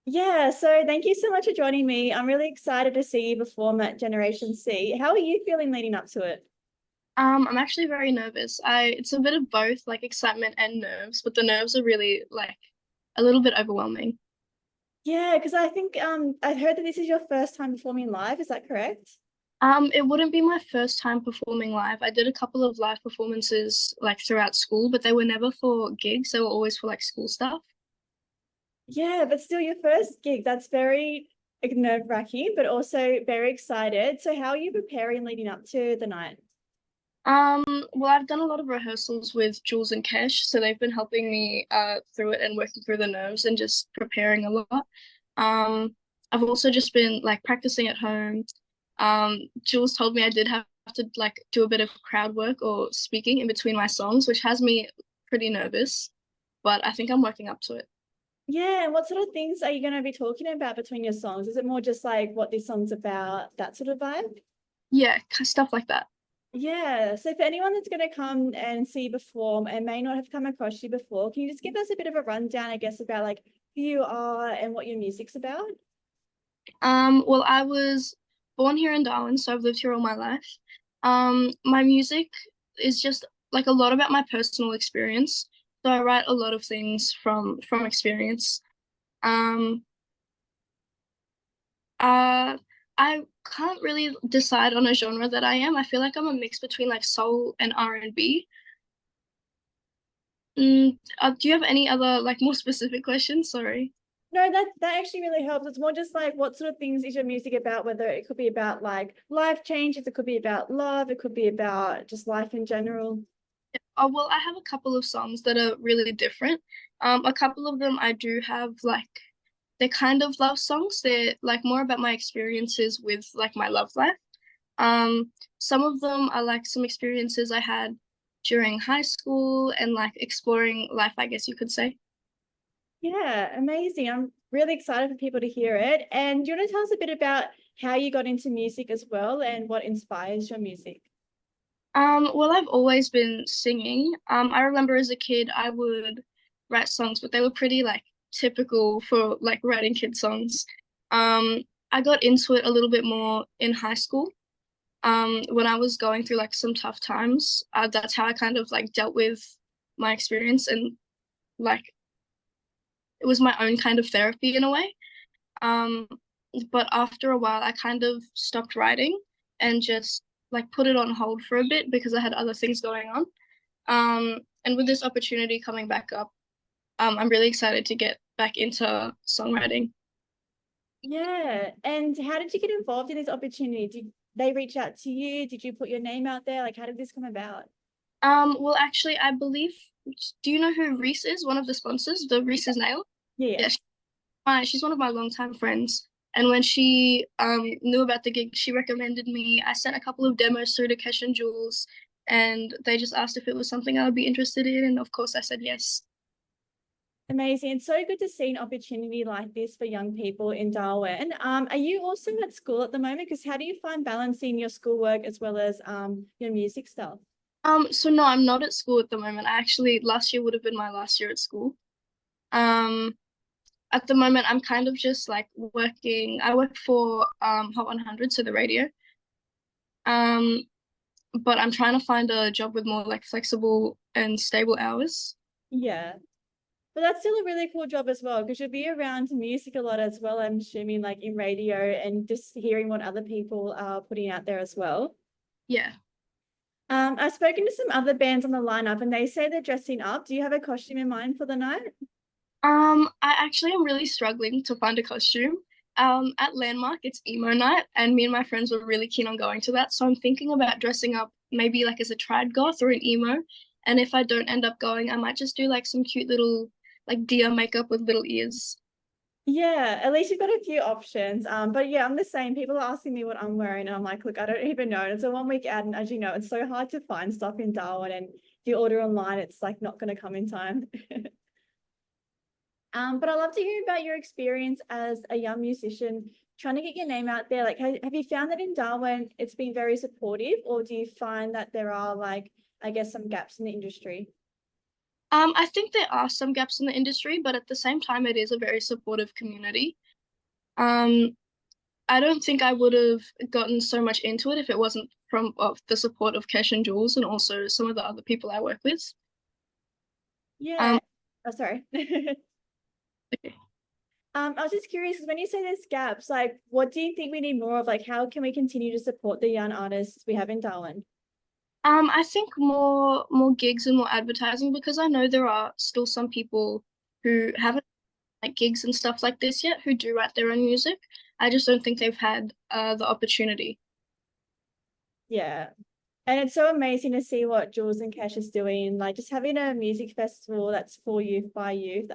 Yeah, so thank you so much for joining me. I'm really excited to see you perform at Generation C. How are you feeling leading up to it? I'm actually very nervous. It's a bit of both, like excitement and nerves, but the nerves are really like a little bit overwhelming. Yeah, because I think I heard that this is your first time performing live. Is that correct? It wouldn't be my first time performing live. I did a couple of live performances like throughout school, but they were never for gigs. They were always for like school stuff. Yeah, but still your first gig. That's very nerve-wracking, but also very excited. So how are you preparing leading up to the night? Um, well, I've done a lot of rehearsals with Jules and Kesh, so they've been helping me through it and working through the nerves and just preparing a lot. Um, I've also just been like practicing at home. Jules told me I did have to like do a bit of crowd work or speaking in between my songs, which has me pretty nervous, but I think I'm working up to it. Yeah, and what sort of things are you going to be talking about between your songs? Is it more just like what this song's about, that sort of vibe? Yeah, stuff like that. Yeah, so for anyone that's going to come and see you perform and may not have come across you before, can you just give us a bit of a rundown, I guess, about like who you are and what your music's about? Well, I was born here in Darwin, so I've lived here all my life. My music is just like a lot about my personal experience. So I write a lot of things from experience. Um, uh, I can't really decide on a genre that I am. I feel like I'm a mix between like soul and R&B. Do you have any other like more specific questions? Sorry. No, that actually really helps. It's more just like what sort of things is your music about, whether it could be about like life changes, it could be about love, it could be about just life in general. Oh, well, I have a couple of songs that are really different. A couple of them I do have like they're kind of love songs. They're like more about my experiences with like my love life. Some of them are like some experiences I had during high school and like exploring life, I guess you could say. Yeah, amazing. I'm really excited for people to hear it. And do you want to tell us a bit about how you got into music as well and what inspires your music? Well, I've always been singing. I remember as a kid I would write songs, but they were pretty like typical for like writing kid songs. Um, I got into it a little bit more in high school. When I was going through like some tough times, that's how I kind of like dealt with my experience and like it was my own kind of therapy in a way. Um, but after a while, I kind of stopped writing and just like put it on hold for a bit because I had other things going on. And with this opportunity coming back up, I'm really excited to get back into songwriting. Yeah. And how did you get involved in this opportunity? Did they reach out to you? Did you put your name out there? Like, how did this come about? Well, actually, I believe, do you know who Reese is? One of the sponsors, the Reese's Nail? Yeah. Yeah, she's one of my longtime friends. And when she knew about the gig, she recommended me. I sent a couple of demos through to Kesh and Jules, and they just asked if it was something I would be interested in. And of course, I said yes. Amazing. It's so good to see an opportunity like this for young people in Darwin. Are you also at school at the moment? Because how do you find balancing your schoolwork as well as your music stuff? So no, I'm not at school at the moment. I actually last year would have been my last year at school. Um, at the moment, I'm kind of just like working. I work for Hot 100, so the radio. Um, but I'm trying to find a job with more like flexible and stable hours. Yeah. But that's still a really cool job as well, because you'll be around music a lot as well, I'm assuming, like in radio and just hearing what other people are putting out there as well. Yeah. I've spoken to some other bands on the lineup and they say they're dressing up. Do you have a costume in mind for the night? I actually am really struggling to find a costume. At Landmark, it's emo night, and me and my friends were really keen on going to that. So I'm thinking about dressing up maybe like as a trad goth or an emo. And if I don't end up going, I might just do like some cute little like deer makeup with little ears. Yeah, at least you've got a few options. But yeah, I'm the same. People are asking me what I'm wearing, and I'm like, look, I don't even know. And it's a 1 week out, and as you know, it's so hard to find stuff in Darwin. And if you order online, it's like not going to come in time. But I'd love to hear about your experience as a young musician trying to get your name out there. Like, have you found that in Darwin it's been very supportive, or do you find that there are like, I guess, some gaps in the industry? I think there are some gaps in the industry, but at the same time, it is a very supportive community. Um, I don't think I would have gotten so much into it if it wasn't from of the support of Kesh and Jules and also some of the other people I work with. Yeah. Um, Oh, sorry. okay. I was just curious, 'cause when you say there's gaps, like, what do you think we need more of? Like, how can we continue to support the young artists we have in Darwin? I think more gigs and more advertising because I know there are still some people who haven't like gigs and stuff like this yet who do write their own music. I just don't think they've had the opportunity. Yeah. And it's so amazing to see what Jules and Cash is doing, like just having a music festival that's for youth by youth.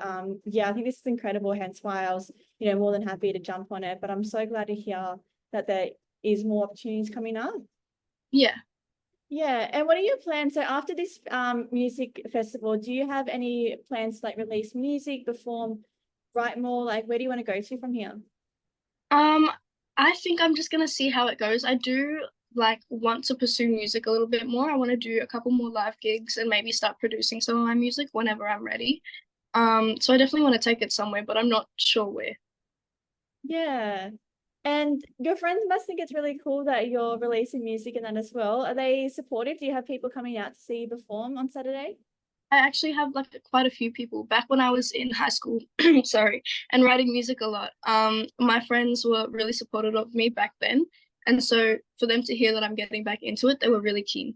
Yeah, I think this is incredible, hence why I was, more than happy to jump on it. But I'm so glad to hear that there is more opportunities coming up. Yeah. Yeah, and what are your plans? So after this music festival, do you have any plans to like release music, perform, write more? Like where do you want to go to from here? Um, I think I'm just gonna see how it goes. I do like want to pursue music a little bit more. I want to do a couple more live gigs and maybe start producing some of my music whenever I'm ready. So I definitely want to take it somewhere, but I'm not sure where. Yeah. And your friends must think it's really cool that you're releasing music and that as well. Are they supportive? Do you have people coming out to see you perform on Saturday? I actually have like quite a few people back when I was in high school, sorry, and writing music a lot. My friends were really supportive of me back then, and so for them to hear that I'm getting back into it, they were really keen.